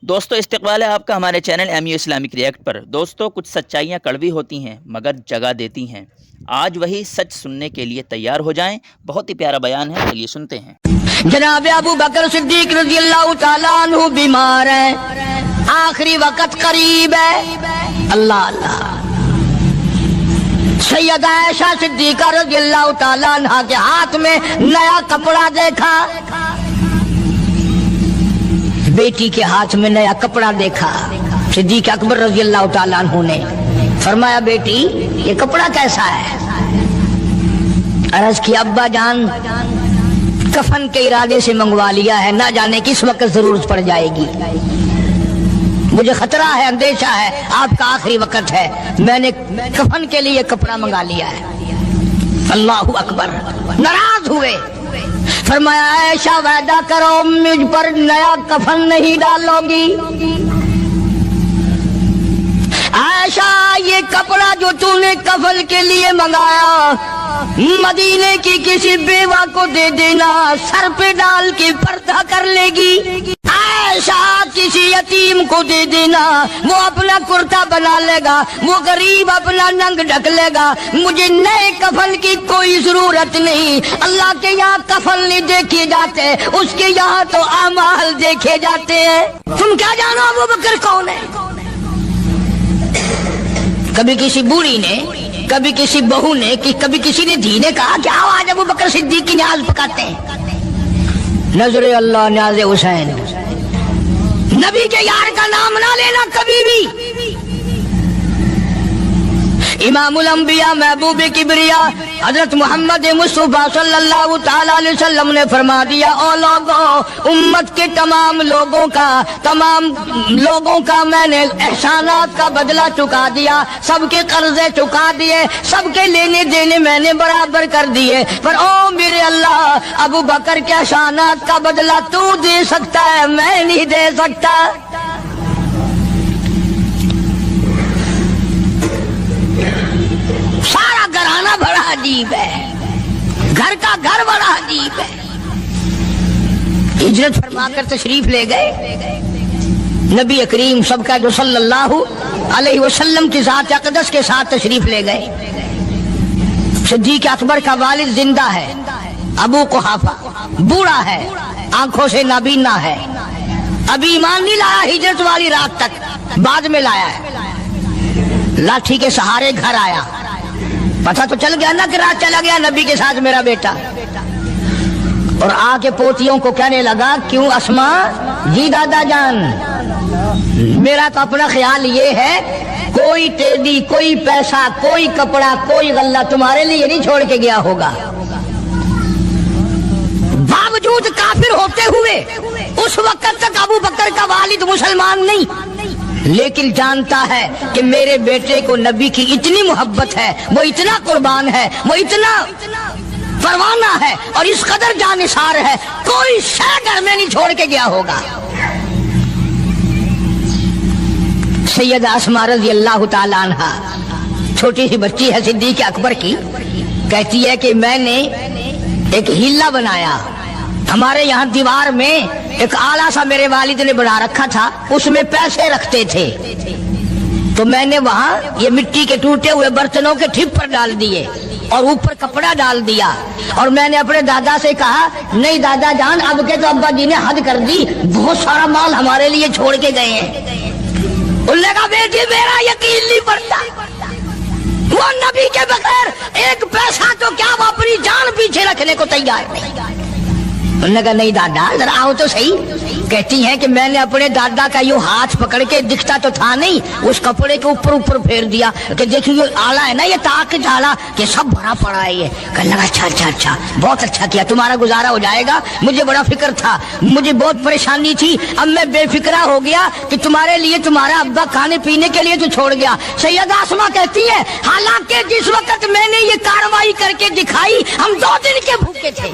دوستو استقبال ہے آپ کا ہمارے چینل MU اسلامک ریئیکٹ پر۔ دوستو کچھ سچائیاں کڑوی ہوتی ہیں مگر جگہ دیتی ہیں، آج وہی سچ سننے کے لیے تیار ہو جائیں۔ بہت ہی پیارا بیان ہے، چلیے سنتے ہیں۔ جناب ابو بکر صدیق رضی اللہ تعالیٰ عنہ بیمار ہیں، آخری وقت قریب ہے۔ اللہ اللہ۔ سیدہ عائشہ صدیقہ رضی اللہ تعالیٰ عنہ کے ہاتھ میں نیا کپڑا دیکھا، بیٹی کے ہاتھ میں نیا کپڑا دیکھا۔ صدیق اکبر رضی اللہ تعالیٰ عنہ نے فرمایا بیٹی یہ کپڑا کیسا ہے؟ عرض کی ابا جان کفن کے ارادے سے منگوا لیا ہے، نہ جانے کس وقت ضرورت پڑ جائے گی، مجھے خطرہ ہے، اندیشہ ہے، آپ کا آخری وقت ہے، میں نے کفن کے لیے کپڑا منگا لیا ہے۔ اللہ اکبر۔ ناراض ہوئے، فرمایا عائشہ وعدہ کرو مجھ پر نیا کفن نہیں ڈالو گی۔ عائشہ یہ کپڑا جو تو نے کفن کے لیے منگایا مدینے کی کسی بیوہ کو دے دینا، سر پہ ڈال کے پردہ کر لے گی۔ عائشہ کسی یتیم کو دے دینا، وہ اپنا کرتا بنا لے گا، وہ غریب اپنا ننگ ڈھک لے گا، مجھے نئے کفن کی کوئی ضرورت نہیں۔ اللہ کے یہاں کفن نہیں دیکھے جاتے، اس کے یہاں تو اعمال دیکھے جاتے ہیں۔ تم کیا جانو ابو بکر کون ہے؟ کبھی کسی بوڑھی نے، کبھی کسی بہو نے، کبھی کسی نے دھی نے کہا کہ آؤ آج ابو بکر صدیق کی نیاز پکاتے ہیں۔ نظر اللہ نیاز حسین، نبی کے یار کا نام نہ لینا کبھی بھی۔ امام الانبیاء محبوب کبریا حضرت محمد مصطفیٰ صلی اللہ تعالیٰ علیہ وسلم نے فرما دیا، او لوگوں، امت کے تمام لوگوں کا میں نے احسانات کا بدلہ چکا دیا، سب کے قرضے چکا دیے، سب کے لینے دینے میں نے برابر کر دیے، پر او میرے اللہ ابو بکر کے احسانات کا بدلہ تو دے سکتا ہے، میں نہیں دے سکتا۔ سارا گھرانہ بڑا عجیب ہے، گھر کا گھر بڑا عجیب ہے۔ ہجرت فرما کر تشریف لے گئے نبی کریم سب کا جو صلی اللہ علیہ وسلم کی ذات اقدس کے ساتھ تشریف لے گئے۔ صدیق اکبر کا والد زندہ ہے، ابو قحافہ بوڑھا ہے، آنکھوں سے نابینا ہے، ابھی ایمان نہیں لایا ہجرت والی رات تک، بعد میں لایا ہے، لاٹھی کے سہارے گھر آیا، پتہ تو چل گیا نا کہ رات چلا گیا نبی کے ساتھ میرا بیٹا، اور آ کے پوتیوں کو کہنے لگا کیوں اسما جی دادا جان، میرا تو اپنا خیال یہ ہے کوئی ٹیڈی، کوئی پیسہ، کوئی کپڑا، کوئی غلہ تمہارے لیے نہیں چھوڑ کے گیا ہوگا۔ باوجود کافر ہوتے ہوئے اس وقت تک ابو بکر کا والد مسلمان نہیں، لیکن جانتا ہے کہ میرے بیٹے کو نبی کی اتنی محبت ہے، وہ اتنا قربان ہے، وہ اتنا پروانہ ہے اور اس قدر جانثار ہے، کوئی شے گھر میں نہیں چھوڑ کے گیا ہوگا۔ سیدہ اسماء رضی اللہ تعالیٰ عنہ چھوٹی سی بچی ہے صدیق اکبر کی، کہتی ہے کہ میں نے ایک ہیلا بنایا، ہمارے یہاں دیوار میں ایک آلہ سا میرے والد نے بنا رکھا تھا، اس میں پیسے رکھتے تھے، تو میں نے وہاں یہ مٹی کے ٹوٹے ہوئے برتنوں کے ٹھپ پر ڈال دیے اور اوپر کپڑا ڈال دیا، اور میں نے اپنے دادا سے کہا نہیں دادا جان اب کے تو ابا جی نے حد کر دی، بہت سارا مال ہمارے لیے چھوڑ کے گئے ہیں۔ انہوں نے کہا بیٹی میرا یقین نہیں پڑتا، وہ نبی کے بغیر ایک پیسہ تو کیا وہ اپنی جان پیچھے رکھنے کو تیار نہیں۔ انہوں نے کہا نہیں دادا ذرا آؤ تو صحیح۔ کہتی ہیں کہ میں نے اپنے دادا کا یوں ہاتھ پکڑ کے، دکھتا تو تھا نہیں، اس کپڑے کے اوپر پھیر دیا کہ دیکھیے یہ آلہ ہے نا، یہ تاک جالا کہ سب بھرا پڑا ہے، یہ کہنے لگا اچھا بہت اچھا کیا، تمہارا گزارا ہو جائے گا، مجھے بڑا فکر تھا، مجھے بہت پریشانی تھی، اب میں بے فکرہ ہو گیا کہ تمہارے لیے تمہارا ابا کھانے پینے کے لیے تو چھوڑ گیا۔ سیدہ اسماء کہتی ہے حالانکہ جس وقت میں نے یہ کارروائی کر کے دکھائی ہم 2 دن کے بھوکے تھے۔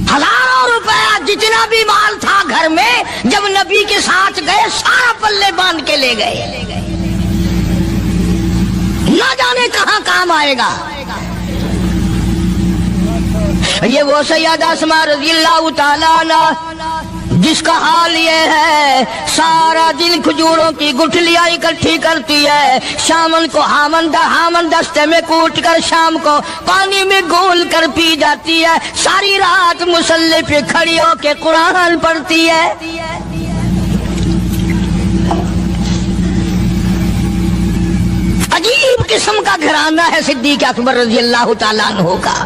ہزاروں روپیہ جتنا بھی مال تھا گھر میں جب نبی کے ساتھ گئے سارا پلے باندھ کے لے گئے، نہ جانے کہاں کام آئے گا۔ یہ وہ سیدہ اسماء رضی اللہ تعالیٰ عنہ جس کا حال یہ ہے سارا دن کھجوروں کی گٹھلیاں اکٹھی کرتی ہے، شامن کو ہامن دستے میں کوٹ کر شام کو پانی میں گول کر پی جاتی ہے، ساری رات مصلی پہ کھڑی ہو کے قرآن پڑھتی ہے۔ عجیب قسم کا گھرانہ ہے صدیق اکبر رضی اللہ تعالیٰ عنہ کا۔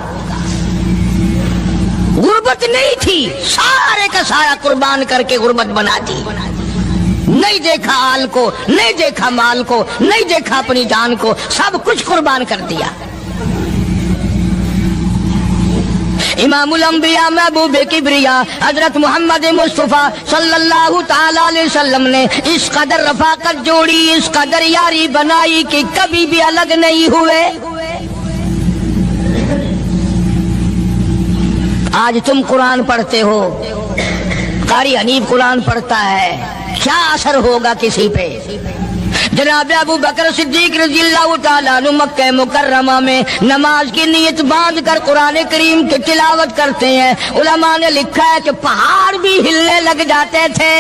غربت نہیں تھی، سارے کا سارا قربان کر کے غربت بنا دی، نہیں دیکھا آل کو، نہیں دیکھا مال کو، نہیں دیکھا اپنی جان کو، سب کچھ قربان کر دیا۔ امام الانبیاء محبوب کبریا حضرت محمد مصطفیٰ صلی اللہ تعالی علیہ وسلم نے اس قدر رفاقت جوڑی، اس قدر یاری بنائی کہ کبھی بھی الگ نہیں ہوئے۔ آج تم قرآن پڑھتے ہو، قاری حنیف قرآن پڑھتا ہے، کیا اثر ہوگا کسی پہ؟ جناب ابو بکر صدیق رضی اللہ تعالیٰ عنہ مکہ مکرمہ میں نماز کی نیت باندھ کر قرآن کریم کی تلاوت کرتے ہیں، علماء نے لکھا ہے کہ پہاڑ بھی ہلنے لگ جاتے تھے،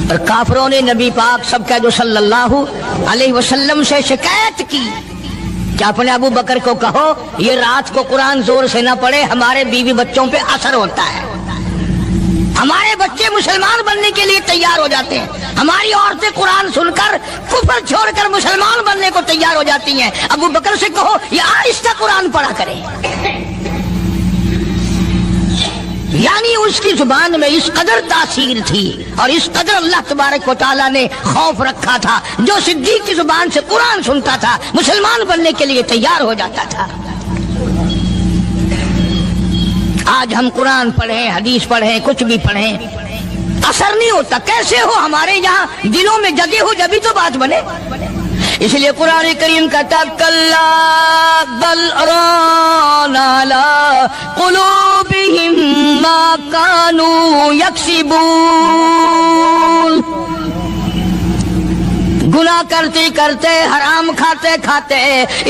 اور کافروں نے نبی پاک سب کا جو صلی اللہ علیہ وسلم سے شکایت کی کہ اپنے ابو بکر کو کہو یہ رات کو قرآن زور سے نہ پڑھے، ہمارے بیوی بچوں پہ اثر ہوتا ہے، ہمارے بچے مسلمان بننے کے لیے تیار ہو جاتے ہیں، ہماری عورتیں قرآن سن کر کفر چھوڑ کر مسلمان بننے کو تیار ہو جاتی ہیں، ابو بکر سے کہو یہ آہستہ قرآن پڑھا کرے۔ یعنی اس کی زبان میں اس قدر تاثیر تھی اور اس قدر اللہ تبارک و تعالیٰ نے خوف رکھا تھا، جو صدیق کی زبان سے قرآن سنتا تھا مسلمان بننے کے لیے تیار ہو جاتا تھا۔ آج ہم قرآن پڑھیں، حدیث پڑھیں، کچھ بھی پڑھیں، اثر نہیں ہوتا۔ کیسے ہو؟ ہمارے یہاں دلوں میں جگہ ہو جبھی تو بات بنے۔ اس لیے قرآن کریم کہتا کلا بل ران علی قلوبہم ما کانوا یکسبون، گناہ کرتے کرتے، حرام کھاتے کھاتے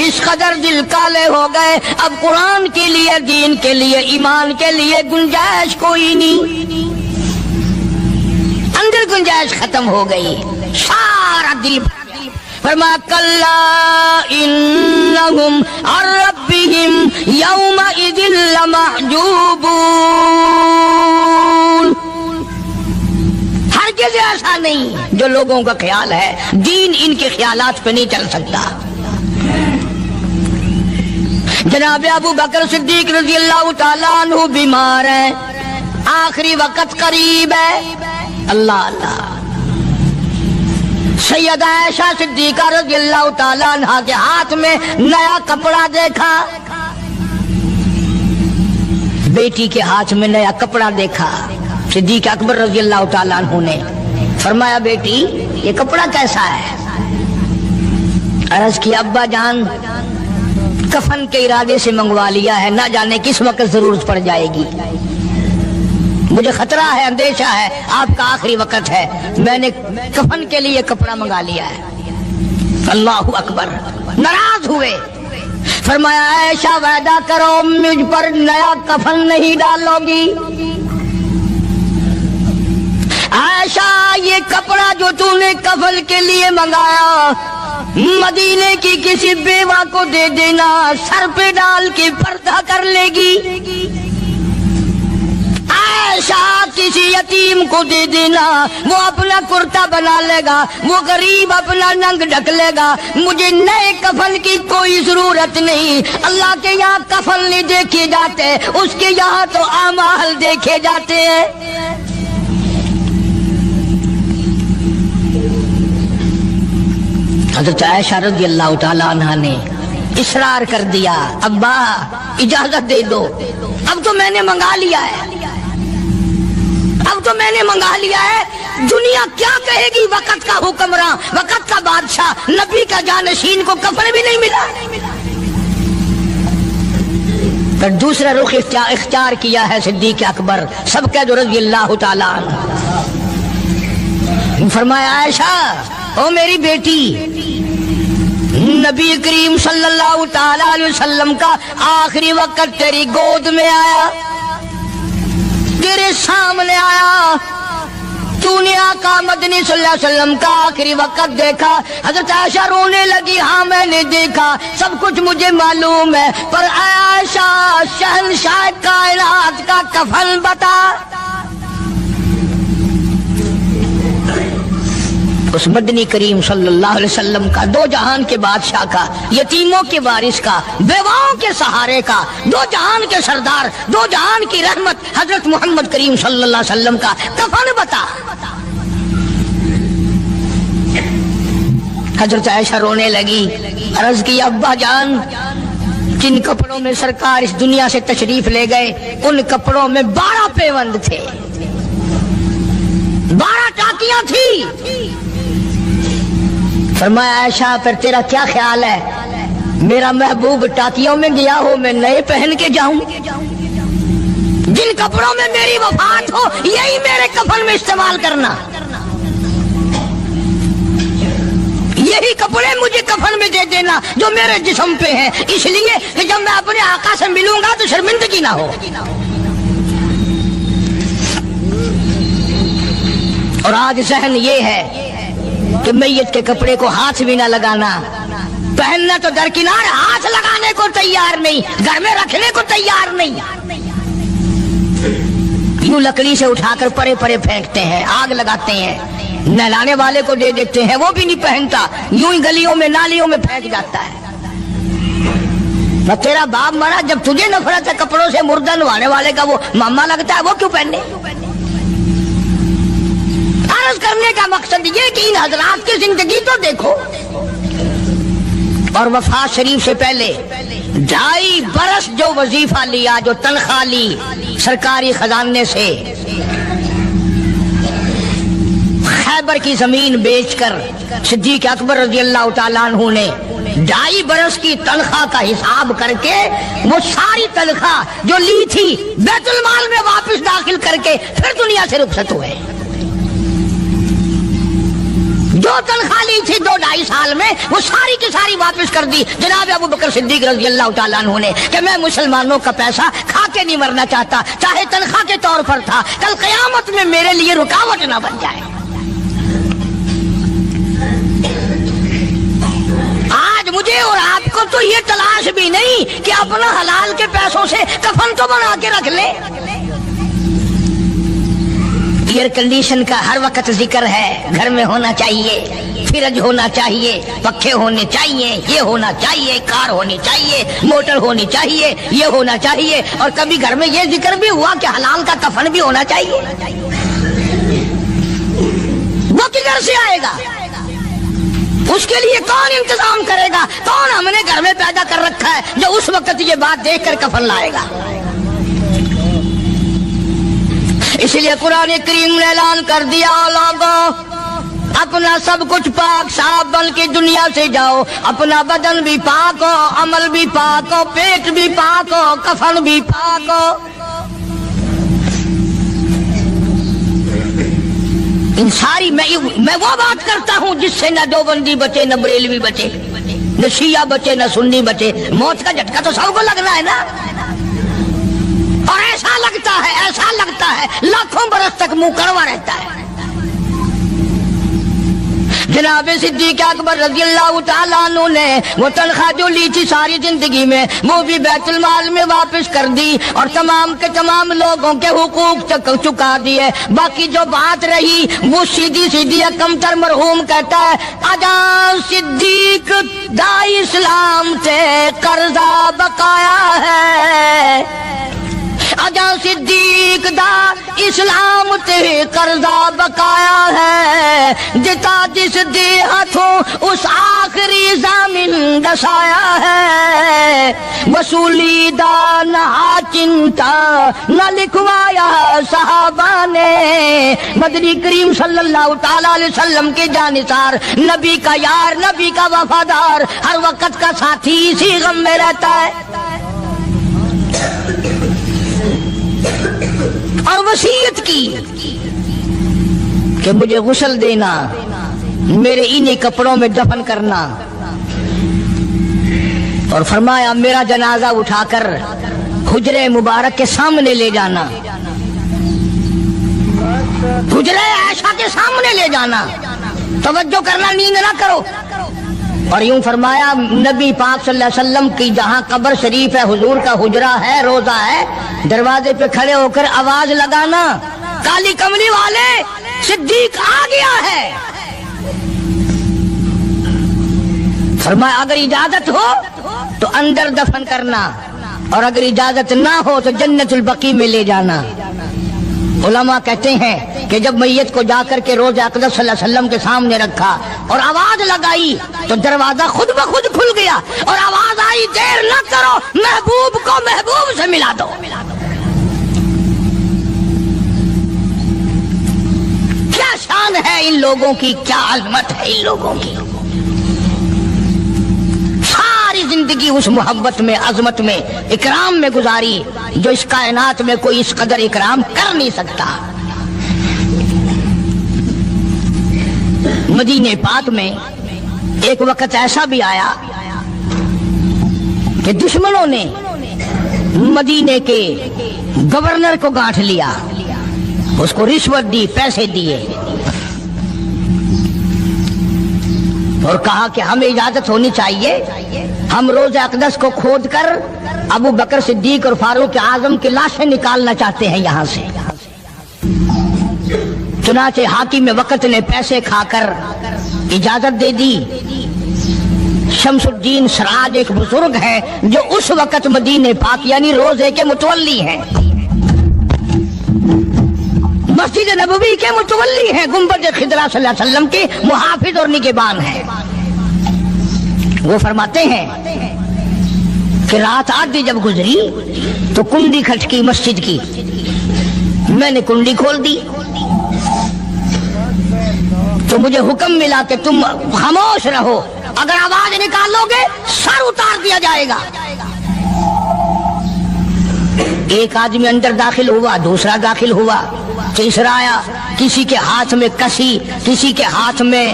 اس قدر دل کالے ہو گئے، اب قرآن کے لیے، دین کے لیے، ایمان کے لیے گنجائش کوئی نہیں، اندر گنجائش ختم ہو گئی، سارا دل فرما کلا انہم عن ربہم یومئذ لمحجوبون، ہرگز ایسا نہیں جو لوگوں کا خیال ہے، دین ان کے خیالات پہ نہیں چل سکتا۔ جناب ابو بکر صدیق رضی اللہ تعالیٰ عنہ بیمار ہیں، آخری وقت قریب ہے، اللہ اللہ۔ سیدہ عائشہ صدیقہ رضی اللہ تعالیٰ عنہ کے ہاتھ میں نیا کپڑا دیکھا، بیٹی کے ہاتھ میں نیا کپڑا دیکھا، صدیق اکبر رضی اللہ تعالیٰ عنہ نے فرمایا بیٹی یہ کپڑا کیسا ہے؟ عرض کی ابا جان کفن کے ارادے سے منگوا لیا ہے، نہ جانے کس وقت ضرورت پڑ جائے گی، مجھے خطرہ ہے، اندیشہ ہے، آپ کا آخری وقت ہے، میں نے کفن کے لیے کپڑا منگا لیا ہے۔ اللہ اکبر۔ ناراض ہوئے، فرمایا عائشہ وعدہ کرو مجھ پر نیا کفن نہیں ڈالو گی۔ عائشہ یہ کپڑا جو تو نے کفن کے لیے منگایا مدینے کی کسی بیوہ کو دے دینا، سر پہ ڈال کے پردہ کر لے گی۔ عائشہ کسی یتیم کو دے دینا، وہ اپنا کرتا بنا لے گا، وہ غریب اپنا ننگ ڈھک لے گا، مجھے نئے کفن کی کوئی ضرورت نہیں۔ اللہ کے یہاں کفن نہیں دیکھے جاتے، اس کے یہاں تو اعمال دیکھے جاتے ہیں۔ حضرت عائشہ رضی اللہ تعالیٰ عنہ نے اصرار کر دیا، ابا اجازت دے دو، اب تو میں نے منگا لیا ہے، اب تو میں نے منگا لیا ہے، دنیا کیا کہے گی؟ وقت کا حکمراں، وقت کا بادشاہ، نبی کا جانشین کو کفن بھی نہیں ملا۔ پھر دوسرا رخ اختیار کیا ہے صدیق اکبر سب کا جو رضی اللہ تعالیٰ عنہ، فرمایا عائشہ او میری بیٹی نبی کریم صلی اللہ تعالی علیہ وسلم کا آخری وقت تیری گود میں آیا، تیرے سامنے آیا، تو نے آقا مدنی صلی اللہ علیہ وسلم کا آخری وقت دیکھا۔ حضرت عائشہ رونے لگی، ہاں میں نے دیکھا، سب کچھ مجھے معلوم ہے، پر اے عائشہ شہنشاہ کائنات کا کفن بتا۔ اس مدنی کریم صلی اللہ علیہ وسلم کا، دو جہان کے بادشاہ کا، یتیموں کے وارث کا، بیواؤں کے سہارے کا، دو جہان کے سردار، دو جہان کی رحمت حضرت محمد کریم صلی اللہ علیہ وسلم کا کفن بتا۔ حضرت عائشہ رونے لگی، عرض کی ابا جان، جن کپڑوں میں سرکار اس دنیا سے تشریف لے گئے ان کپڑوں میں 12 پیوند تھے، 12 ٹاکیاں تھی۔ فرمایا عائشہ پھر تیرا کیا خیال ہے، میرا محبوب ٹاکیوں میں گیا ہو میں نئے پہن کے جاؤں؟ جن کپڑوں میں میری وفات ہو یہی میرے کفن میں استعمال کرنا، یہی کپڑے مجھے کفن میں دے دینا جو میرے جسم پہ ہیں، اس لیے کہ جب میں اپنے آقا سے ملوں گا تو شرمندگی نہ ہو۔ اور آج ذہن یہ ہے کہ میت کے کپڑے کو ہاتھ بھی نہ لگانا، پہننا تو درکنار، ہاتھ لگانے کو تیار نہیں، گھر میں رکھنے کو تیار نہیں، یوں لکڑی سے اٹھا کر پرے پرے پھینکتے ہیں، آگ لگاتے ہیں، نہلانے والے کو دے دیتے ہیں، وہ بھی نہیں پہنتا، یوں ہی گلیوں میں نالیوں میں پھینک جاتا ہے۔ تیرا باپ مرا، جب تجھے نفرت ہے کپڑوں سے، مردہ نوانے والے کا وہ ماما لگتا ہے، وہ کیوں پہنے؟ عرض کرنے کا مقصد یہ کہ ان حضرات کی زندگی تو دیکھو، اور وفات شریف سے پہلے 2.5 برس جو وظیفہ لیا، جو تنخواہ لی سرکاری خزانے سے، خیبر کی زمین بیچ کر صدیق اکبر رضی اللہ تعالیٰ عنہ نے 2.5 برس کی تنخواہ کا حساب کر کے وہ ساری تنخواہ جو لی تھی بیت المال میں واپس داخل کر کے پھر دنیا سے رخصت ہوئے۔ جو تنخواہ لی تھی 2-2.5 سال میں وہ ساری کی ساری واپس کر دی جناب ابو بکر صدیق رضی اللہ تعالیٰ عنہ نے، کہ میں مسلمانوں کا پیسہ کھا کے نہیں مرنا چاہتا، چاہے تنخواہ کے طور پر تھا، کل قیامت میں میرے لیے رکاوٹ نہ بن جائے۔ آج مجھے اور آپ کو تو یہ تلاش بھی نہیں کہ اپنا حلال کے پیسوں سے کفن تو بنا کے رکھ لیں۔ ایئر کنڈیشن کا ہر وقت ذکر ہے، گھر میں ہونا چاہیے، فریج ہونا چاہیے، پنکھے ہونے چاہیے، یہ ہونا چاہیے، کار ہونی چاہیے، موٹر ہونی چاہیے، یہ ہونا چاہیے، اور کبھی گھر میں یہ ذکر بھی ہوا کہ حلال کا کفن بھی ہونا چاہیے۔ وہ کدھر سے آئے گا؟ اس کے لیے کون انتظام کرے گا؟ کون ہم نے گھر میں پیدا کر رکھا ہے جو اس وقت یہ بات دیکھ کر کفن لائے گا؟ اس لیے قرآن کریم نے اعلان کر دیا، لوگوں اپنا سب کچھ پاک صاف بن کے دنیا سے جاؤ، اپنا بدن بھی پاک ہو، عمل بھی پاک ہو، پیٹ بھی پاک ہو، کفن بھی پاک ہو۔ ان ساری میں وہ بات کرتا ہوں جس سے نہ دیوبندی بچے، نہ بریلوی بچے، نہ شیعہ بچے، نہ سنی بچے۔ موت کا جھٹکا تو سب کو لگنا ہے نا، اور ایسا لگتا ہے لاکھوں برس تک منہ کڑوا رہتا ہے۔ جناب صدیق اکبر رضی اللہ تعالیٰ عنہ نے وہ تنخواہ جو لی تھی ساری زندگی میں وہ بھی بیت المال میں واپس کر دی، اور تمام کے تمام لوگوں کے حقوق تک چکا دیے۔ باقی جو بات رہی وہ سیدھی کمتر مرحوم کہتا ہے، آجا صدیق دا اسلام سے قرضہ بقایا ہے، آجا صدیق دا اسلام تے قرضہ بقایا ہے، جتا جس دے ہاتھوں اس آخری زمین دسایا ہے، وصولی دا نہ چنتا نہ لکھوایا صحابہ نے۔ مدنی کریم صلی اللہ تعالی علیہ وسلم کے جانثار، نبی کا یار، نبی کا وفادار، ہر وقت کا ساتھی، اسی غم میں رہتا ہے۔ اور وصیت کی کہ مجھے غسل دینا، میرے انہی کپڑوں میں دفن کرنا، اور فرمایا میرا جنازہ اٹھا کر حجرے مبارک کے سامنے لے جانا، حجرے عائشہ کے سامنے لے جانا، توجہ کرنا، نیند نہ کرو۔ اور یوں فرمایا نبی پاک صلی اللہ علیہ وسلم کی جہاں قبر شریف ہے، حضور کا حجرہ ہے، روضہ ہے، دروازے پہ کھڑے ہو کر آواز لگانا، کالی کملی والے صدیق آ گیا ہے۔ فرمایا اگر اجازت ہو تو اندر دفن کرنا، اور اگر اجازت نہ ہو تو جنت البقیع میں لے جانا۔ علماء کہتے ہیں کہ جب میت کو جا کر کے روضہ اقدس صلی اللہ علیہ وسلم کے سامنے رکھا اور آواز لگائی تو دروازہ خود بخود کھل گیا، اور آواز آئی دیر نہ کرو، محبوب کو محبوب سے ملا دو۔ کیا شان ہے ان لوگوں کی، کیا عظمت ہے ان لوگوں کی، ساری زندگی اس محبت میں، عظمت میں، اکرام میں گزاری جو اس کائنات میں کوئی اس قدر اکرام کر نہیں سکتا۔ مدینہ پاک میں ایک وقت ایسا بھی آیا کہ دشمنوں نے مدینے کے گورنر کو گانٹھ لیا، اس کو رشوت دی، پیسے دیے، اور کہا کہ ہمیں اجازت ہونی چاہیے، ہم روضہ اقدس کو کھود کر ابو بکر صدیق اور فاروق اعظم کی لاشیں نکالنا چاہتے ہیں یہاں سے۔ چنانچہ حاکم وقت نے پیسے کھا کر اجازت دے دی۔ شمس الدین سراج ایک بزرگ ہے جو اس وقت مدینہ پاک یعنی روضے کے متولی ہیں، مسجد نبوی کے متولی ہیں، گنبد خضرا صلی اللہ علیہ وسلم کے محافظ اور نگہبان ہیں۔ وہ فرماتے ہیں کہ رات آدھی جب گزری تو کنڈی کھٹکی مسجد کی، میں نے کنڈی کھول دی تو مجھے حکم ملا کہ تم خاموش رہو، اگر آواز نکالو گے سر اتار دیا جائے گا۔ ایک آدمی اندر داخل ہوا، دوسرا داخل ہوا، تیسرا آیا، کسی کے ہاتھ میں کسی، کسی کے ہاتھ میں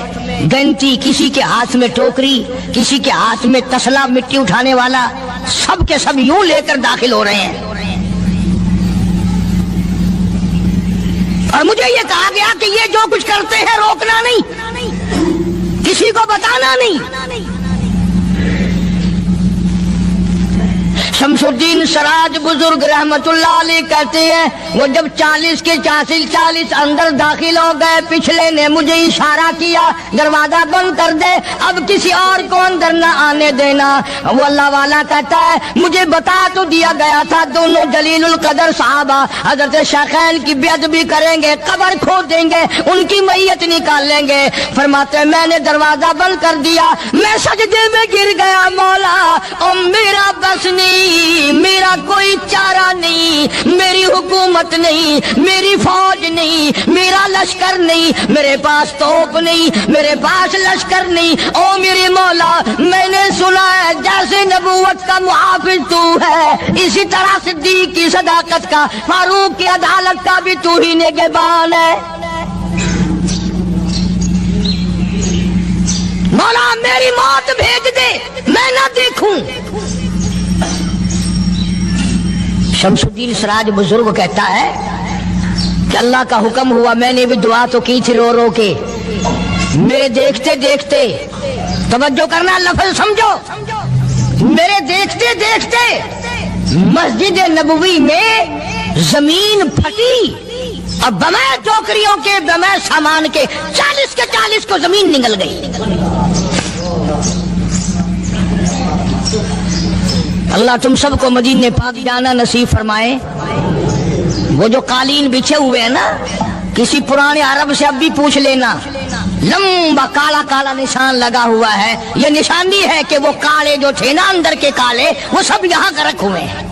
گنتی، کسی کے ہاتھ میں ٹوکری، کسی کے ہاتھ میں تسلا مٹی اٹھانے والا، سب کے سب یوں لے کر داخل ہو رہے ہیں۔ اور مجھے یہ کہا گیا کہ یہ جو کچھ کرتے ہیں روکنا نہیں، کسی کو بتانا نہیں۔ شمس الدین سراج بزرگ رحمت اللہ علیہ کہتے ہیں وہ جب 40 کے 40 اندر داخل ہو گئے، پچھلے نے مجھے اشارہ کیا دروازہ بند کر دے، اب کسی اور کو اندر نہ آنے دینا۔ وہ اللہ والا کہتا ہے مجھے بتا تو دیا گیا تھا دونوں جلیل القدر صحابہ حضرت شیخین کی بے ادبی کریں گے، قبر کھود دیں گے، ان کی میت نکال لیں گے۔ فرماتے میں نے دروازہ بند کر دیا، میں سجدے میں گر گیا، مولا او میرا بس نہیں، میرا کوئی چارہ نہیں، میری حکومت نہیں، میری فوج نہیں، میرا لشکر نہیں، میرے پاس توپ نہیں، میرے پاس لشکر نہیں، او میرے مولا میں نے سنا ہے جیسے نبوت کا محافظ تو ہے، اسی طرح صدیق کی صداقت کا، فاروق کی عدالت کا بھی تو ہی نگہبان ہے۔ مولا میری موت بھیج دے، میں نہ دیکھوں۔ شمس الدین سراج بزرگ کہتا ہے کہ اللہ کا حکم ہوا، میں نے بھی دعا تو کی تھی رو رو کے، میرے دیکھتے دیکھتے، توجہ کرنا لفظ سمجھو، میرے دیکھتے دیکھتے مسجد نبوی میں زمین پھٹی اور بمائے ٹوکریوں کے، بمائے سامان کے 40 کو زمین نگل گئی۔ اللہ تم سب کو مدینہ پاک جانا نصیب فرمائے۔ وہ جو قالین بچھے ہوئے ہیں نا، کسی پرانے عرب سے اب بھی پوچھ لینا، لمبا کالا کالا نشان لگا ہوا ہے، یہ نشانی ہے کہ وہ کالے جو تھے نا اندر کے کالے، وہ سب یہاں کا رکھ ہوئے ہیں،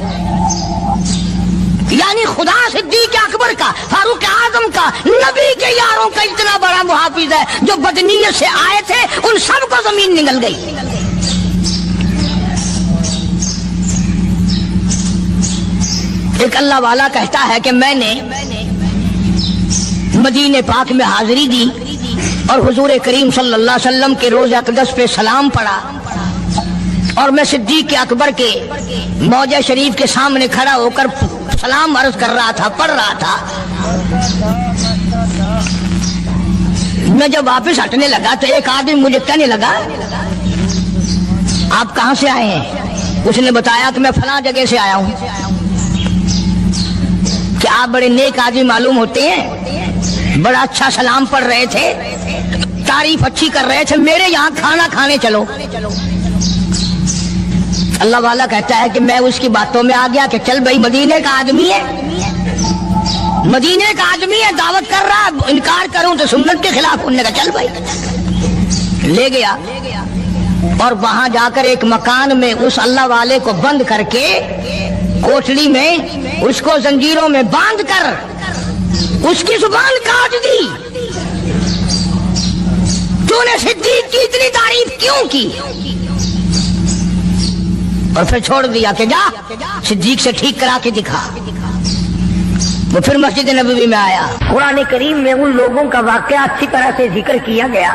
یعنی خدا صدیق اکبر کا، فاروق اعظم کا، نبی کے یاروں کا اتنا بڑا محافظ ہے، جو بدنیت سے آئے تھے ان سب کو زمین نگل گئی۔ ایک اللہ والا کہتا ہے کہ میں نے مدینہ پاک میں حاضری دی اور حضور کریم صلی اللہ علیہ وسلم کے روضہ اقدس پہ سلام پڑھا اور میں صدیق اکبر کے موضع شریف کے سامنے کھڑا ہو کر سلام عرض کر رہا تھا، پڑھ رہا تھا۔ میں جب واپس ہٹنے لگا تو ایک آدمی مجھے کہنے لگا آپ کہاں سے آئے ہیں؟ اس نے بتایا کہ میں فلاں جگہ سے آیا ہوں۔ کہ آپ بڑے نیک آدمی معلوم ہوتے ہیں، بڑا اچھا سلام پڑھ رہے تھے، تعریف اچھی کر رہے تھے، میرے یہاں کھانا کھانے چلو۔ اللہ والا کہتا ہے کہ میں اس کی باتوں میں آ گیا کہ چل بھائی، مدینے کا آدمی ہے، مدینے کا آدمی ہے، دعوت کر رہا، انکار کروں تو سنت کے خلاف، انہوں نے کہا چل بھائی، لے گیا۔ اور وہاں جا کر ایک مکان میں اس اللہ والے کو بند کر کے، کوٹڑی میں اس کو زنجیروں میں باندھ کر اس کی زبان کاٹ دی۔ تو نے صدیق کی اتنی تعریف کیوں کی؟ اور پھر چھوڑ دیا کہ جا صدیق سے ٹھیک کرا کے دکھا۔ وہ پھر مسجد نبوی میں آیا۔ قرآن کریم میں ان لوگوں کا واقعہ اچھی طرح سے ذکر کیا گیا۔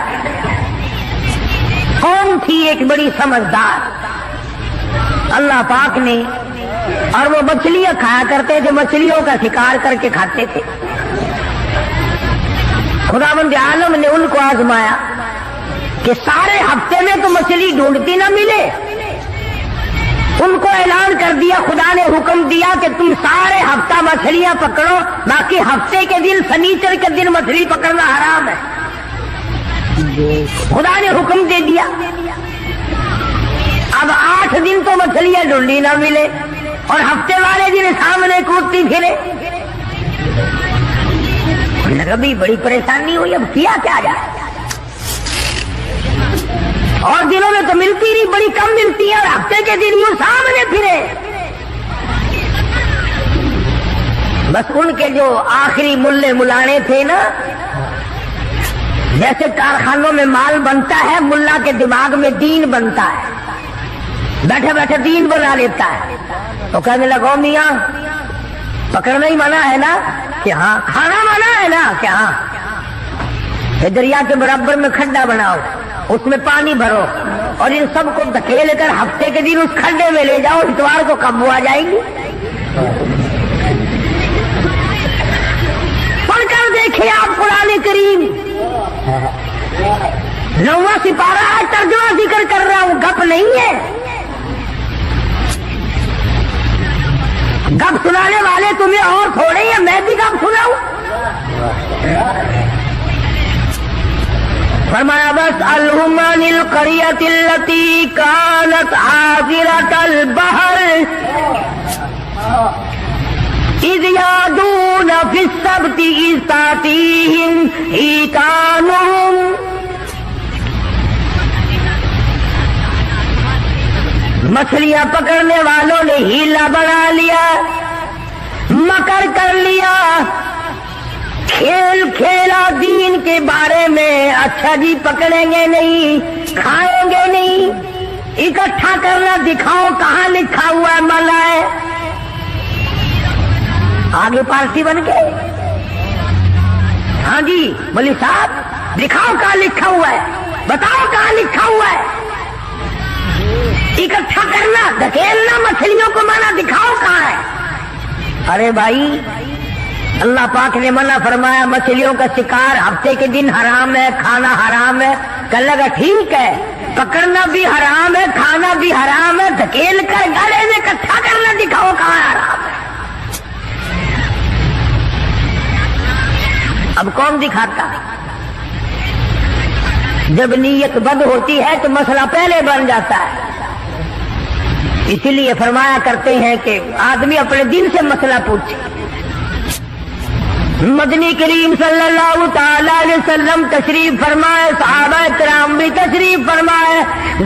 قوم تھی ایک بڑی سمجھدار، اللہ پاک نے، اور وہ مچھلیاں کھایا کرتے تھے، مچھلیوں کا شکار کر کے کھاتے تھے۔ خداوند عالم نے ان کو آزمایا کہ سارے ہفتے میں تو مچھلی ڈھونڈتی نہ ملے۔ ان کو اعلان کر دیا، خدا نے حکم دیا کہ تم سارے ہفتہ مچھلیاں پکڑو، باقی ہفتے کے دن سنیچر کے دن مچھلی پکڑنا حرام ہے۔ خدا نے حکم دے دیا۔ اب 8 دن تو مچھلیاں ڈھونڈی نہ ملے اور ہفتے والے دن سامنے کودتی پھرے۔ کبھی بڑی پریشانی ہوئی، اب کیا کیا جائے؟ اور دنوں میں تو ملتی نہیں، بڑی کم ملتی ہے، اور ہفتے کے دن وہ سامنے پھرے۔ بس ان کے جو آخری ملے ملانے تھے نا، جیسے کارخانوں میں مال بنتا ہے، ملا کے دماغ میں دین بنتا ہے، بیٹھے بیٹھے دین بنا لیتا ہے۔ تو کہنے لگا میاں پکڑنا ہی منع ہے نا؟ کہ ہاں۔ کھانا منع ہے نا؟ کہ ہاں۔ دریا کے برابر میں کھڈا بناؤ، اس میں پانی بھرو، اور ان سب کو دھکیل کر ہفتے کے دن اس کھڈے میں لے جاؤ، اتوار کو قابو آ جائے گی۔ پڑھ کر دیکھیں آپ قرآن کریم، 9واں سپارہ ہے، ترجمہ ذکر کر رہا ہوں، گپ نہیں ہے۔ گپ سنانے والے تمہیں اور تھوڑے ہیں، میں بھی گپ سناؤں؟ فرمایا بس الہمن القریۃ التی کانت حاضرۃ البحر اذ یعدون فی السبت اذ تأتیہم حیتانہم۔ مچھلیاں پکڑنے والوں نے ہیلا بنا لیا، مکر کر لیا، کھیل کھیلا دین کے بارے میں۔ اچھا جی پکڑیں گے نہیں، کھائیں گے نہیں، اکٹھا کرنا دکھاؤ کہاں لکھا ہوا ہے منع ہے۔ آگے پارٹی بن گئے، ہاں جی مولوی صاحب دکھاؤ کہاں لکھا ہوا ہے، بتاؤ کہاں لکھا ہوا ہے۔ اکٹھا کرنا، دھکیلنا مچھلیوں کو منع، دکھاؤ کہاں ہے۔ ارے بھائی اللہ پاک نے منع فرمایا، مچھلیوں کا شکار ہفتے کے دن حرام ہے، کھانا حرام ہے۔ کہنے لگا ٹھیک ہے، پکڑنا بھی حرام ہے، کھانا بھی حرام ہے، دھکیل کر گڑے میں اکٹھا کرنا دکھاؤ کہاں حرام ہے۔ اب کون دکھاتا؟ جب نیت بد ہوتی ہے تو مسئلہ پہلے بن جاتا ہے۔ اسی لیے فرمایا کرتے ہیں کہ آدمی اپنے دل سے مسئلہ پوچھے۔ مدنی کریم صلی اللہ تعالی علیہ وسلم تشریف فرمائے، صحابہ کرام بھی تشریف فرمائے۔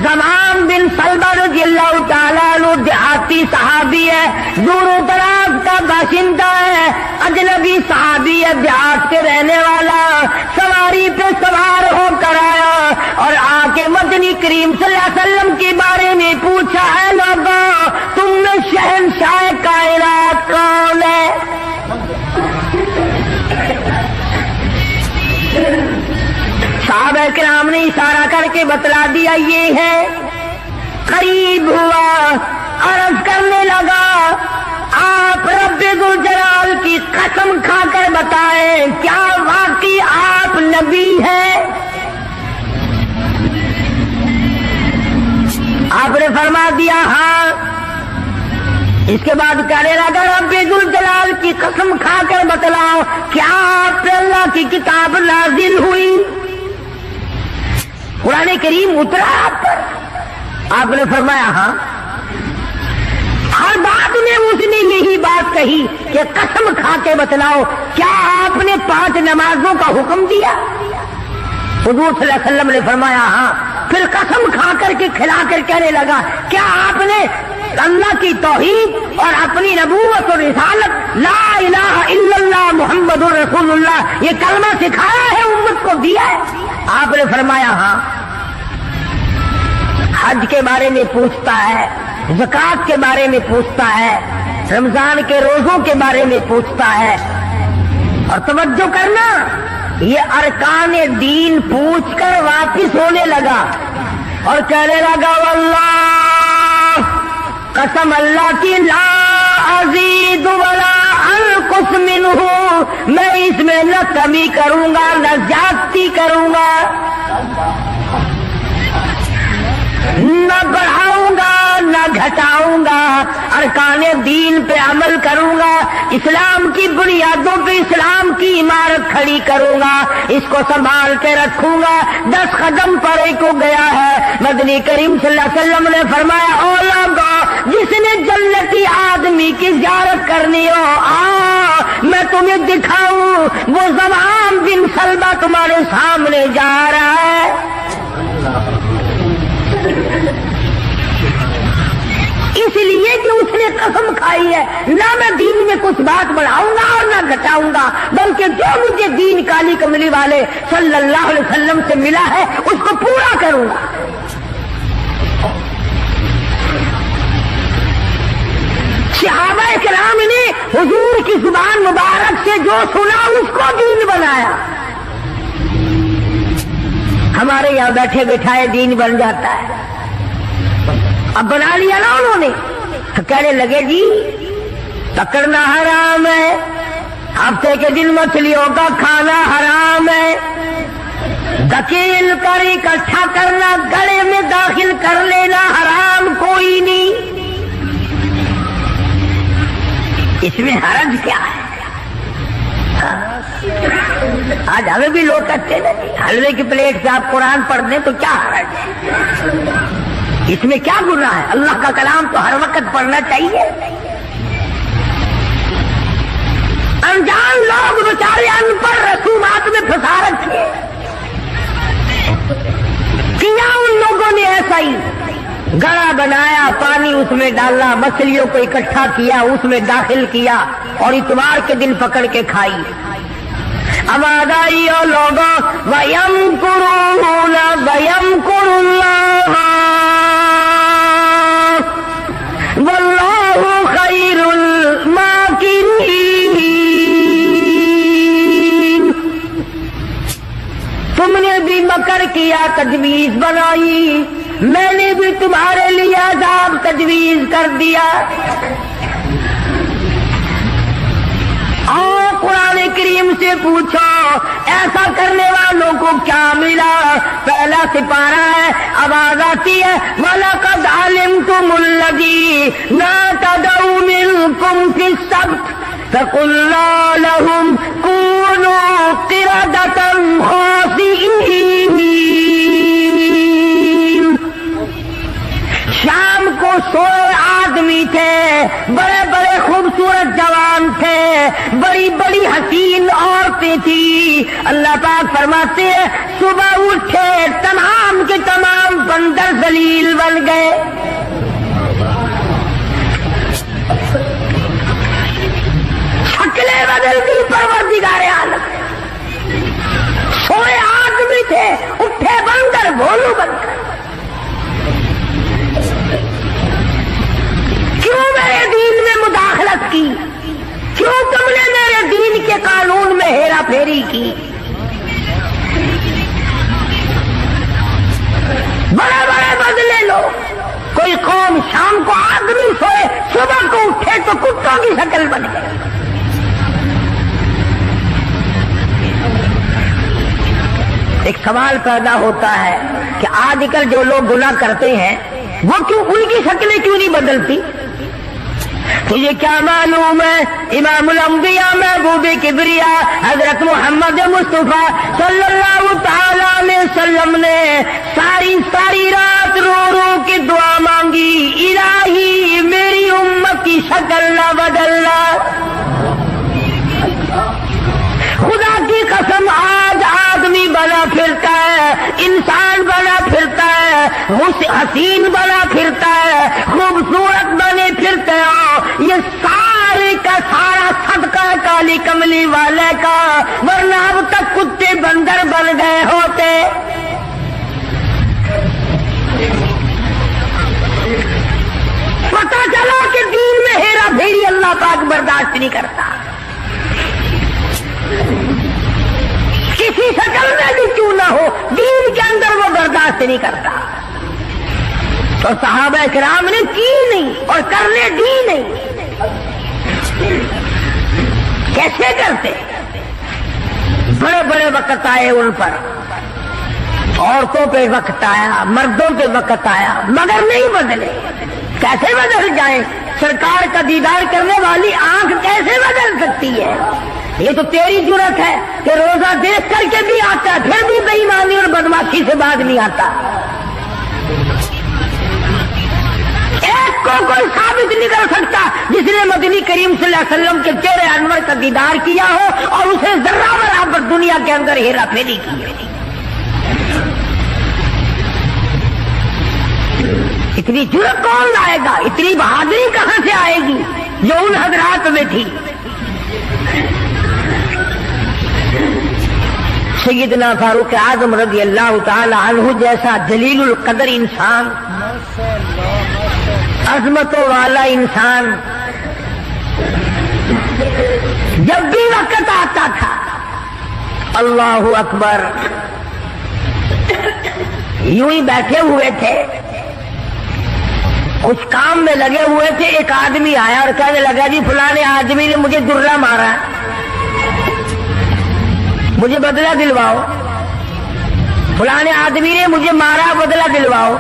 زمان بن سلمہ رضی اللہ تعالیٰ عنہ دیہاتی صحابی ہے، دور و دراز کا باشندہ ہے، اجنبی صحابی ہے، دیہات کے رہنے والا، سواری پہ سوار ہو کر آیا اور آ کے مدنی کریم صلی اللہ علیہ وسلم کے بارے میں پوچھا، ہے لوگوں تم میں شہنشاہ کائنات کون ہے؟ صحابہ کرام نے اشارہ کر کے بتلا دیا یہ ہے۔ قریب ہوا، عرض کرنے لگا آپ رب ذل جلال کی قسم کھا کر بتائیں کیا واقعی آپ نبی ہیں؟ آپ نے فرما دیا ہاں۔ اس کے بعد کہنے لگا رب ذل جلال کی قسم کھا کر بتلاؤ کیا آپ پہ اللہ کی کتاب نازل ہوئی؟ قرآن کریم اترا آپ پر؟ آپ نے فرمایا ہاں۔ ہر بات میں اس نے یہی بات کہی کہ قسم کھا کے بتلاؤ کیا آپ نے 5 نمازوں کا حکم دیا؟ حضور صلی اللہ علیہ وسلم نے فرمایا ہاں۔ پھر قسم کھا کر کے کھلا کر کہنے لگا کیا آپ نے اللہ کی توحید اور اپنی نبوت اور رسالت لا الہ الا اللہ محمد رسول اللہ یہ کلمہ سکھایا ہے، امت کو دیا ہے؟ آپ نے فرمایا ہاں۔ حج کے بارے میں پوچھتا ہے، زکوٰۃ کے بارے میں پوچھتا ہے، رمضان کے روزوں کے بارے میں پوچھتا ہے، اور توجہ کرنا یہ ارکان دین پوچھ کر واپس ہونے لگا اور کہنے لگا واللہ، قسم اللہ کی لا ازید ولا انقص منہ، میں اس میں نہ کمی کروں گا نہ زیادتی کروں گا، نہ بڑھاؤں گا نہ گھٹاؤں گا، ارکان دین پہ عمل کروں گا، اسلام کی بنیادوں پہ اسلام کی عمارت کھڑی کروں گا، اس کو سنبھال کے رکھوں گا۔ 10 قدم پڑے کو گیا ہے، مدنی کریم صلی اللہ علیہ وسلم نے فرمایا او لوگو جس نے جنتی آدمی کی زیارت کرنی ہو میں تمہیں دکھاؤں، وہ زمام بن سلمہ تمہارے سامنے جا رہا ہے۔ اس لیے کہ اس نے قسم کھائی ہے نہ میں دین میں کچھ بات بڑھاؤں گا اور نہ گھٹاؤں گا، بلکہ جو مجھے دین کالی کملی والے صلی اللہ علیہ وسلم سے ملا ہے اس کو پورا کروں گا۔ صحابہ کرام نے حضور کی زبان مبارک سے جو سنا اس کو دین بنایا۔ ہمارے یہاں بیٹھے بٹھائے دین بن جاتا ہے، اب بنا لیا نا انہوں نے، تو کہنے لگے جی پکڑنا حرام ہے، ہفتے کے دن مچھلیوں کا کھانا حرام ہے، دکیل کر اکٹھا کرنا گلے میں داخل کر لینا حرام کوئی نہیں، اس میں حرج کیا ہے؟ آج ہمیں بھی لوگ کہتے ہیں حلوے کی پلیٹ سے آپ قرآن پڑھ دیں تو کیا حرج ہے؟ اس میں کیا گناہ ہے؟ اللہ کا کلام تو ہر وقت پڑھنا چاہیے۔ انجان لوگ بیچارے ان پڑھ رسومات میں پھنسا رکھے، کیا ان لوگوں نے ایسا ہی گڑا بنایا، پانی اس میں ڈالا، مچھلیوں کو اکٹھا کیا، اس میں داخل کیا اور اتوار کے دن پکڑ کے کھائی۔ آواز آئی اور لوگوں وَيَمْكُرُونَ وَيَمْكُرُ اللَّهُ وَاللَّهُ خَيْرُ الْمَاكِرِينَ۔ تم نے بھی مکر کیا، تجویز بنائی، میں نے بھی تمہارے لیے عذاب تجویز کر دیا۔ اور قرآن کریم سے پوچھو ایسا کرنے والوں کو کیا ملا؟ پہلا سپارہ ہے، آواز آتی ہے وَلَقَدْ عَلِمْتُمُ الَّذِينَ اعْتَدَوْا مِنْكُمْ فِي السَّبْتِ فَقُلْنَا لَهُمْ كُونُوا قِرَدَةً خَاسِئِينَ۔ شام کو سوئے آدمی تھے، بڑے بڑے خوبصورت جوان تھے، بڑی بڑی حسین عورتیں تھی، اللہ پاک فرماتے ہیں صبح اٹھے تمام کے تمام بندر ذلیل بن گئے۔ شکلیں بدل گئی پروردگار عالم، سوئے آدمی تھے اٹھے بندر بھولو بن گئے۔ کیوں میرے دین میں مداخلت کی؟ کیوں تم نے میرے دین کے قانون میں ہیرا پھیری کی؟ بڑے بڑے بدلے لو، کوئی پاگل بن گئے. ایک سوال پیدا ہوتا ہے کہ آج کل جو لوگ گناہ کرتے ہیں وہ کیوں ان کی شکلیں کیوں نہیں بدلتی؟ تجھے کیا معلوم ہے امام الانبیاء محبوب کبریا حضرت محمد مصطفیٰ صلی اللہ تعالی علیہ وسلم نے ساری رات رو رو کے دعا مانگی، الہی میری امت کی شکل نہ بدلنا. خدا کی قسم آج آدمی بنا پھرتا ہے، انسان بنا پھرتا ہے، حسین بنا پھرتا ہے، خوبصورت بنے پھرتے ہو، یہ سارے کا سارا صدقہ کالی کملی والے کا، ورنہ اب تک کتے بندر بن گئے ہوتے. پتہ چلا کہ دین میں ہیرا پھیری اللہ پاک برداشت نہیں کرتا، کسی شکل میں بھی کیوں نہ ہو، دین کے اندر وہ برداشت نہیں کرتا. تو صحابہ کرام نے کی نہیں اور کرنے دی نہیں. کیسے کرتے؟ بڑے بڑے وقت آئے ان پر، عورتوں پہ وقت آیا، مردوں پہ وقت آیا، مگر نہیں بدلے. کیسے بدل جائیں؟ سرکار کا دیدار کرنے والی آنکھ کیسے بدل سکتی ہے؟ یہ تو تیری جرت ہے کہ روزہ دیکھ کر کے بھی آتا ہے پھر بھی بے ایمانی اور بدماشی سے باز نہیں آتا. ایک کو کوئی ثابت نہیں کر سکتا جس نے مدنی کریم صلی اللہ علیہ وسلم کے چہرے انور کا دیدار کیا ہو اور اسے ذرہ برابر دنیا کے اندر ہیرا پھیری کی ہے. اتنی جرت کون لائے گا؟ اتنی بہادری کہاں سے آئے گی جو ان حضرات میں تھی؟ سیدنا فاروق اعظم رضی اللہ تعالی عنہ جیسا جلیل القدر انسان، عظمتوں والا انسان، جب بھی وقت آتا تھا اللہ اکبر یوں ہی بیٹھے ہوئے تھے، کچھ کام میں لگے ہوئے تھے، ایک آدمی آیا اور کہنے لگا جی فلانے آدمی نے مجھے درہ مارا، مجھے بدلہ دلواؤ، فلانے آدمی نے مجھے مارا، بدلہ دلواؤ.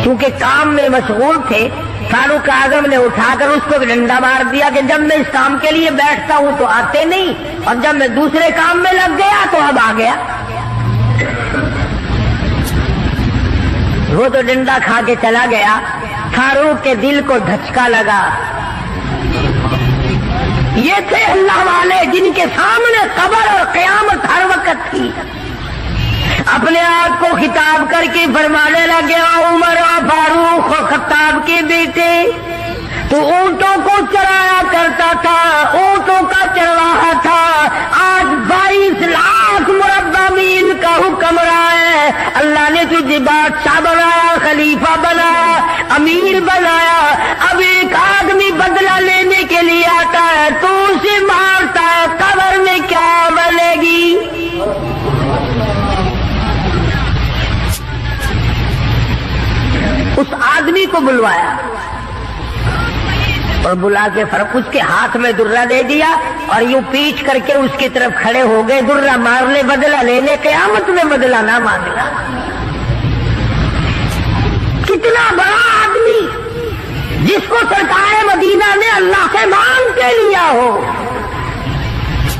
کیونکہ کام میں مشغول تھے، فاروق اعظم نے اٹھا کر اس کو ڈنڈا مار دیا کہ جب میں اس کام کے لیے بیٹھتا ہوں تو آتے نہیں، اور جب میں دوسرے کام میں لگ گیا تو اب آ گیا. وہ تو ڈنڈا کھا کے چلا گیا. فاروق کے دل کو دھچکا لگا. یہ تھے اللہ والے جن کے سامنے قبر اور قیامت ہر وقت تھی. اپنے آپ کو خطاب کر کے فرمانے لگے عمر فاروق و خطاب کے بیٹے، تو اونٹوں کو چرایا کرتا تھا، اونٹوں کا چرواہا تھا، آج 22 لاکھ مربع میل کا حکمراں ہے. اللہ نے تجھے بادشاہ بنایا، خلیفہ بنایا، امیر بنایا. اب ایک آدمی بدلہ لینے کے لیے آتا ہے تو اسے مارتا ہے، قبر میں کیا بنے گی؟ اس آدمی کو بلوایا اور بلا کے اس کے ہاتھ میں درہ دے دیا اور یوں پیچھ کر کے اس کی طرف کھڑے ہو گئے، درہ مارنے بدلہ لینے، قیامت میں بدلہ نہ مانگنا. کتنا بڑا آدمی جس کو سرکار مدینہ نے اللہ سے مانگ کے لیا ہو،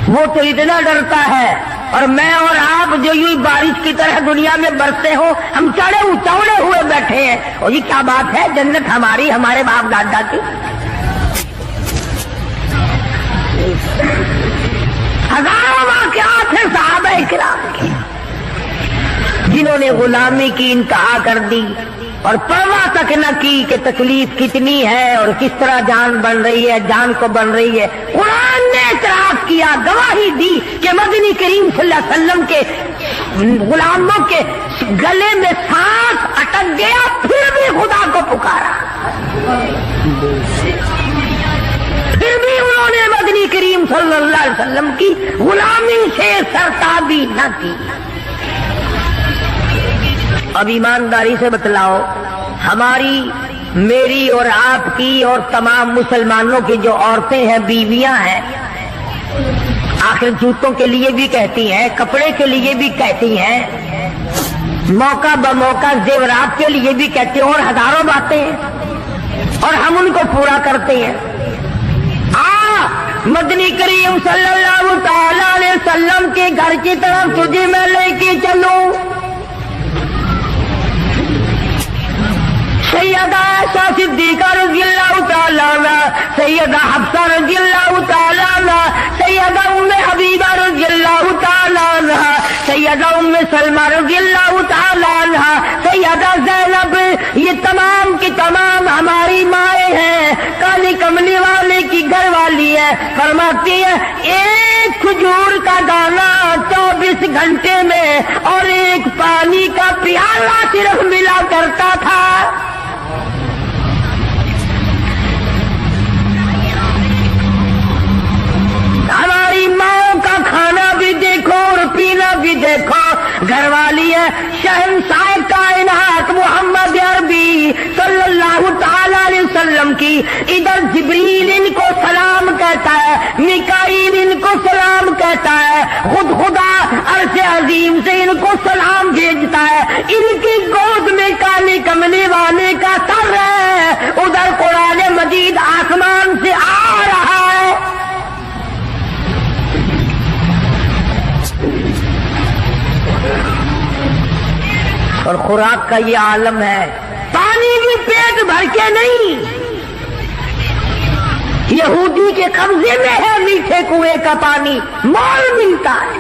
وہ تو اتنا ڈرتا ہے. اور میں اور آپ جو یوں بارش کی طرح دنیا میں برستے ہو، ہم چوڑے ہوئے بیٹھے ہیں. اور یہ کیا بات ہے؟ جنت ہماری، ہمارے باپ دادا کی. ہزاروں واقعات ہیں صحابہ کرام کے جنہوں نے غلامی کی انتہا کر دی اور پرواہ تک نہ کی کہ تکلیف کتنی ہے اور کس طرح جان بن رہی ہے، جان کو بن رہی ہے. قرآن نے اعتراف کیا، گواہی دی کہ مدنی کریم صلی اللہ علیہ وسلم کے غلاموں کے گلے میں سانس اٹک گیا، پھر بھی خدا کو پکارا، پھر بھی انہوں نے مدنی کریم صلی اللہ علیہ وسلم کی غلامی سے سرتابی نہ کی. اب ایمانداری سے بتلاؤ، ہماری میری اور آپ کی اور تمام مسلمانوں کی جو عورتیں ہیں، بیویاں ہیں، آخر جوتوں کے لیے بھی کہتی ہیں، کپڑے کے لیے بھی کہتی ہیں، موقع بموقع زیورات کے لیے بھی کہتے ہیں، اور ہزاروں باتیں ہیں، اور ہم ان کو پورا کرتے ہیں۔ مدنی کریم صلی اللہ تعالی علیہ وسلم کے گھر کی طرف تجھے میں لے کے چلوں۔ سیدہ عائشہ صدیقہ رضی اللہ تعالی عنہ، سیدہ حفصہ رضی اللہ تعالی عنہ، سیدہ ام حبیبہ رضی اللہ تعالی عنہ، سیدہ ام سلمہ رضی اللہ تعالی عنہ، سیدہ زینب، یہ تمام کی تمام ہماری مائیں ہیں، کالی کملی والے کی گھر والی ہے۔ فرماتی ہے ایک کھجور کا دانہ 24 گھنٹے میں اور ایک پانی کا پیالہ صرف ملا کرتا تھا۔ ہماری ماں کا کھانا بھی دیکھو اور پینا بھی دیکھو، گھر والی ہے شہنشاہ کائنات محمد عربی صلی اللہ تعالی علیہ وسلم کی، ادھر جبریل ان کو سلام کہتا ہے، میکائیل ان کو سلام کہتا ہے، خود خدا عرش عظیم سے ان کو سلام بھیجتا ہے، ان کی گود میں کالی کملی والے کا سر ہے، ادھر قرآن مجید آسمان سے آ رہا ہے۔ اور خوراک کا یہ عالم ہے، پانی بھی پیٹ بھر کے نہیں، یہودی کے قبضے میں ہے میٹھے کنویں کا پانی، مول ملتا ہے۔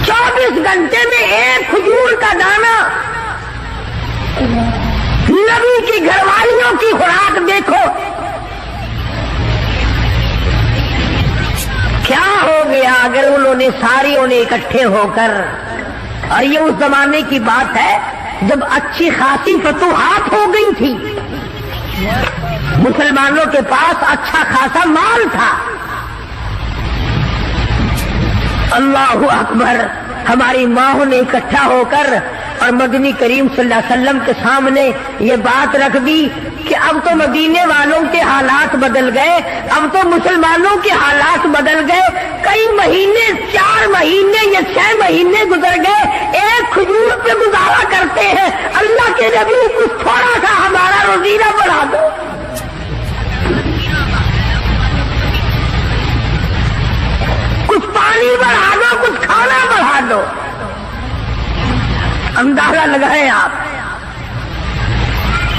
24 گھنٹے میں ایک کھجور کا دانہ، نبی کی گھر والیوں کی خوراک دیکھو، کیا ہو گیا اگر انہوں نے ساریوں نے اکٹھے ہو کر، اور یہ اس زمانے کی بات ہے جب اچھی خاصی فتوحات ہو گئی تھی، مسلمانوں کے پاس اچھا خاصا مال تھا۔ اللہ اکبر، ہماری ماں نے اکٹھا ہو کر اور مدنی کریم صلی اللہ علیہ وسلم کے سامنے یہ بات رکھ دی کہ اب تو مدینے والوں کے حالات بدل گئے، اب تو مسلمانوں کے حالات بدل گئے، کئی مہینے 4 مہینے یا 6 مہینے گزر گئے، ایک کھجور پہ گزارا کرتے ہیں، اللہ کے نبی کچھ تھوڑا سا ہمارا روزینہ بڑھا دو۔ کچھ پانی بڑھا دو، کچھ کھانا بڑھا دو۔ اندازہ لگائیں آپ،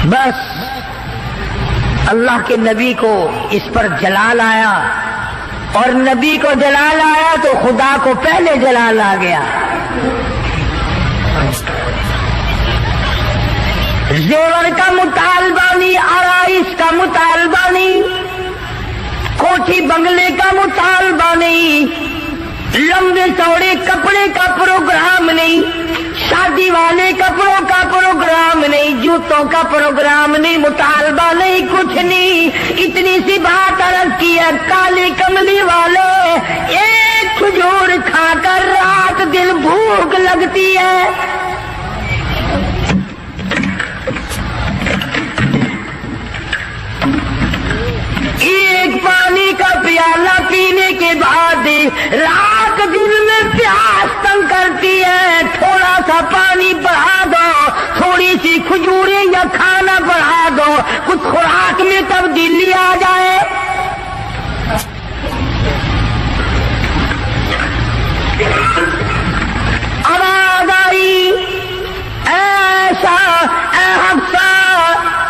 بس اللہ کے نبی کو اس پر جلال آیا، اور نبی کو جلال آیا تو خدا کو پہلے جلال آ گیا۔ زیور کا مطالبہ نہیں، آرائش کا مطالبہ نہیں، کوٹھی بنگلے کا مطالبہ نہیں، لمبے چوڑے کپڑے کا پروگرام نہیں، شادی والے کپڑوں کا پروگرام نہیں، جوتوں کا پروگرام نہیں، مطالبہ نہیں، کچھ نہیں، اتنی سی بات عرض کی ہے، کالی کملی والے ایک کھجور کھا کر رات دن بھوک لگتی ہے، ایک پانی کا پیالہ پینے کے بعد رات دن میں پیاس تنگ کرتی ہے، تھوڑا سا پانی بڑھا دو، تھوڑی سی کھجوریں یا کھانا بڑھا دو، کچھ خوراک میں تبدیلی آ جائے۔ آواز آئی، اے عائشہ، اے حفصہ،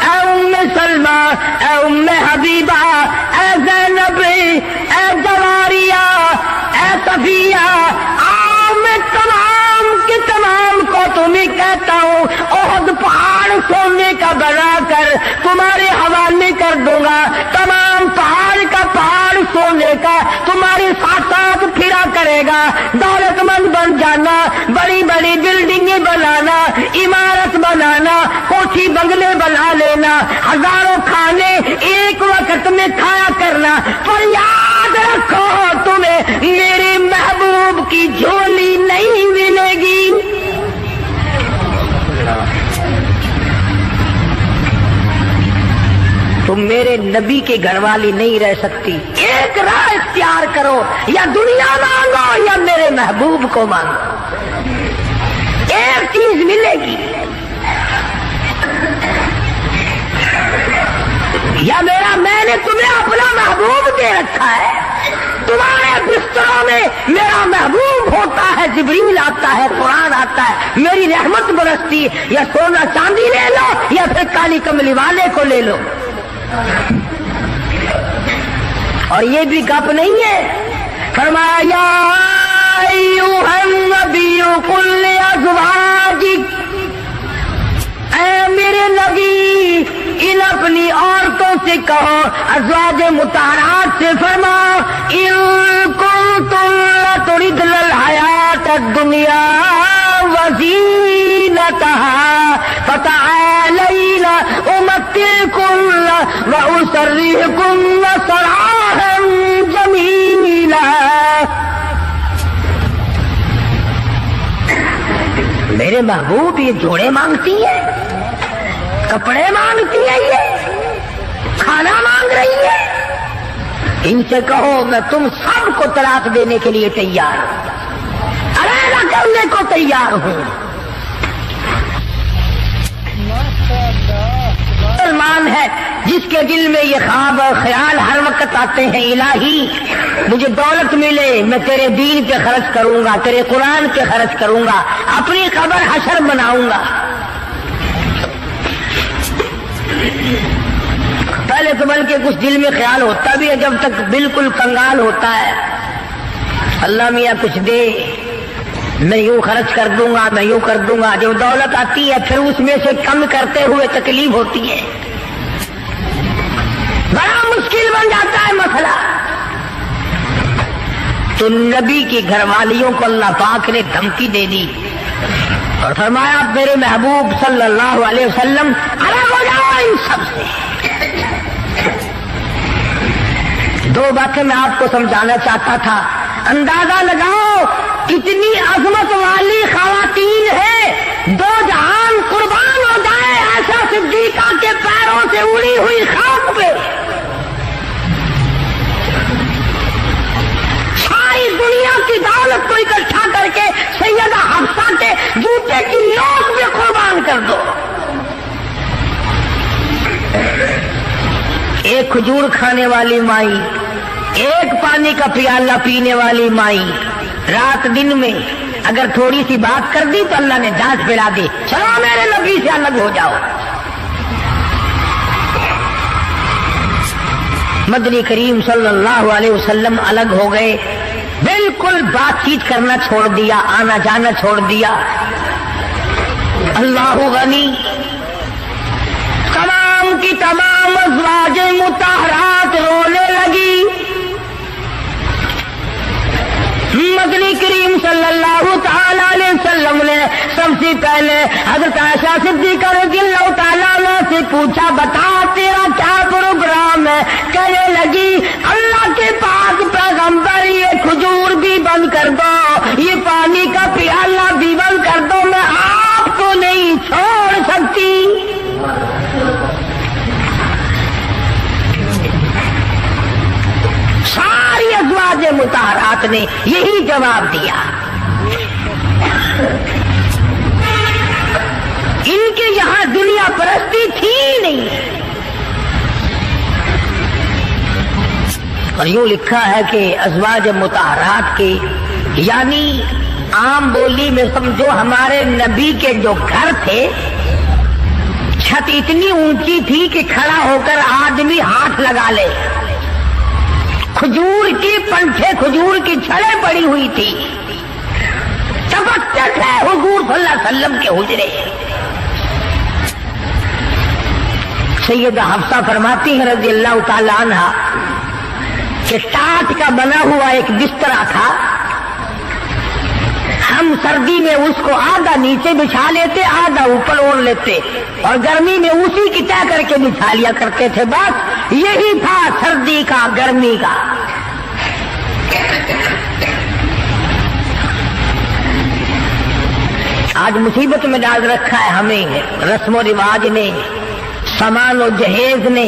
اے ام سلمہ، اے ام حبیبہ، اے زینب، اے جواریہ، اے صفیہ، میں تمام کے تمام کو تمہیں کہتا ہوں، احد پہاڑ سونے کا بنا کر تمہارے حوالے کر دوں گا، تمام پہاڑ کا پہاڑ سونے کا تمہارے ساتھ ساتھ پھرا کرے گا، دولت مند بن جانا، بڑی بڑی بلڈنگیں بنانا، عمارت بنانا، کوٹھی بنگلے بنا لینا، ہزاروں کھانے ایک وقت میں کھایا کرنا، پر یاد رکھو تمہیں میرے محبوب کی جھولی نہیں ملے گی۔ تم میرے نبی کے گھر والی نہیں رہ سکتی، ایک راہ اختیار کرو، یا دنیا مانگو یا میرے محبوب کو مانگو، ایک چیز ملے گی، یا میں نے تمہیں اپنا محبوب دے رکھا ہے، تمہارے بستروں میں میرا محبوب ہوتا ہے، جبریل آتا ہے، قرآن آتا ہے، میری رحمت برستی، یا سونا چاندی لے لو یا پھر کالی کملی والے کو لے لو۔ اور یہ بھی گپ نہیں ہے، فرمایا یا ایھا النبی قل لازواجک، اے میرے نبی ان اپنی عورتوں سے کہو، ازواج مطہرات سے فرماؤ، ان کنتم تردن الحیات الدنیا وزینتہا فتعالین امتعکن واسرحکن سراحا جمیلا۔ میرے محبوب یہ جوڑے مانگتی ہے، کپڑے مانگتی ہے، یہ کھانا مانگ رہی ہے، ان سے کہو میں تم سب کو طلاق دینے کے لیے تیار ہوں، علیحدہ کرنے کو تیار ہوں۔ مسلمان ہے جس کے دل میں یہ خواب اور خیال ہر وقت آتے ہیں، الہی مجھے دولت ملے، میں تیرے دین پہ خرچ کروں گا، تیرے قرآن پہ خرچ کروں گا، اپنی قبر حشر بناؤں گا۔ پہلے تو بلکہ کچھ دل میں خیال ہوتا بھی ہے، جب تک بالکل کنگال ہوتا ہے، اللہ میاں کچھ دے، میں یوں خرچ کر دوں گا، میں یوں کر دوں گا۔ جب دولت آتی ہے پھر اس میں سے کم کرتے ہوئے تکلیف ہوتی ہے، بڑا مشکل بن جاتا ہے مسئلہ۔ تو نبی کی گھر والیوں کو اللہ پاک نے دھمکی دے دی اور فرمایا میرے محبوب صلی اللہ علیہ وسلم الگ ہو جاؤ ان سب سے۔ دو باتیں میں آپ کو سمجھانا چاہتا تھا، اندازہ لگاؤ کتنی عظمت والی خواتین ہیں، دو جہان قربان ہو جائے ایسا صدیقہ کے پیروں سے اڑی ہوئی خاک پہ، ساری دنیا کی دولت کو اکٹھا کر کے سیدہ حفصہ کے جوتے کی نوک پہ قربان کر دو۔ ایک کھجور کھانے والی مائی، ایک پانی کا پیالہ پینے والی مائی، رات دن میں اگر تھوڑی سی بات کر دی تو اللہ نے جانچ پھیلا دی، چلو میرے نبی سے الگ ہو جاؤ۔ مدنی کریم صلی اللہ علیہ وسلم الگ ہو گئے، بالکل بات چیت کرنا چھوڑ دیا، آنا جانا چھوڑ دیا۔ اللہ غنی، تمام کی تمام ازواج مطہرات رونے لگی۔ مدنی کریم صلی اللہ تعالی علیہ وسلم نے سب سے پہلے حضرت عائشہ صدیقہ رضی اللہ تعالیٰ عنہ سے پوچھا، بتا تیرا کیا پروگرام ہے؟ کہنے لگی اللہ کے پاک پیغمبر یہ کھجور بھی بند کر دو، یہ پانی کا پیالہ بھی بند کر دو، میں آپ کو نہیں چھوڑ سکتی۔ ساری ازواج مطہرات نے یہی جواب دیا۔ ان کے یہاں دنیا پرستی تھی نہیں، اور یوں لکھا ہے کہ ازواج مطہرات کے یعنی عام بولی میں سمجھو ہمارے نبی کے جو گھر تھے، چھت اتنی اونچی تھی کہ کھڑا ہو کر آدمی ہاتھ لگا لے، کھجور کی پنکھے، کھجور کی چھڑیں پڑی ہوئی تھی، چپک چک ہے حضور صلی اللہ علیہ وسلم کے حجرے۔ سیدہ حفصہ فرماتی ہیں رضی اللہ تعالی عنہا کہ ٹاٹ کا بنا ہوا ایک بسترا تھا، ہم سردی میں اس کو آدھا نیچے بچھا لیتے، آدھا اوپر اوڑھ لیتے، اور گرمی میں اسی کی طے کر کے بچھا لیا کرتے تھے۔ بس یہی تھا سردی کا، گرمی کا۔ آج مصیبت میں ڈال رکھا ہے ہمیں رسم و رواج نے، سامان و جہیز نے،